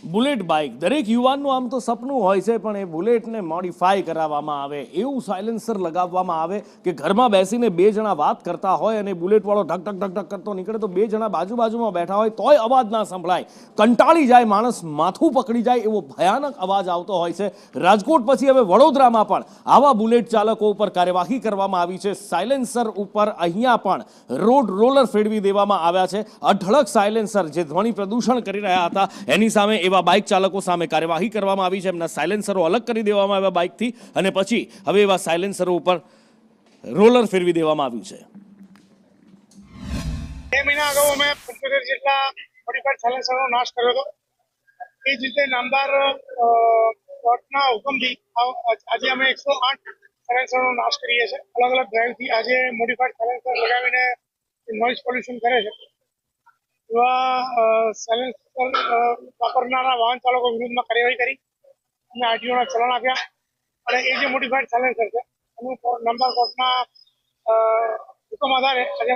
Bullet bike દરેક યુવાનનું આમ તો સપનું હોય છે, પણ એ બુલેટને મોડિફાઈ કરાવવામાં આવે, એવું સાયલેન્સર લગાવવામાં આવે કે ઘરમાં બેસીને બે જણા વાત કરતા હોય અને બુલેટવાળો ઢક ઢક ઢક ઢક કરતો નીકળે તો બે જણા બાજુમાં બેઠા હોય તોય અવાજ ના સંભળાય, કંટાળી જાય માણસ, માથું પકડી જાય એવો ભયાનક અવાજ આવતો હોય છે. રાજકોટ પછી હવે વડોદરામાં પણ આવા બુલેટ ચાલકો ઉપર કાર્યવાહી કરવામાં આવી છે. સાયલેન્સર ઉપર અહીંયા પણ રોલર ફેરવી દેવામાં આવ્યા છે. અઢળક સાયલેન્સર જે ધ્વનિ પ્રદૂષણ કરી રહ્યા હતા એની સામે એવા બાઇક ચાલકો સામે કાર્યવાહી કરવામાં આવી છે. એમના સાયલેન્સરો અલગ કરી દેવામાં આવ્યા બાઇકથી અને પછી હવે એવા સાયલેન્સરો ઉપર રોલર ફેરવી દેવામાં આવ્યું છે. 2 મહિના અગાઉ અમે 75 જેટલા મોડિફાઈડ સાયલેન્સરનો નાશ કર્યો હતો. એ જ રીતે નામદાર કોર્ટના હુકમથી આજે અમે 108 સાયલેન્સરનો નાશ કરીએ છીએ. અલગ અલગ ડ્રાઈવથી આજે મોડિફાઈડ સાયલેન્સર લગાવીને નોઇઝ પોલ્યુશન કરે છે એવા સાયલેન્સર વાપરનારા વાહન ચાલકો વિરુદ્ધમાં કાર્યવાહી કરી અને આરટીઓના ચલણ આપ્યા. અને એ જે મોડિફાઈડ સાયલેન્સર છે એનું નામદાર કોર્ટના હુકમ આધારે આજે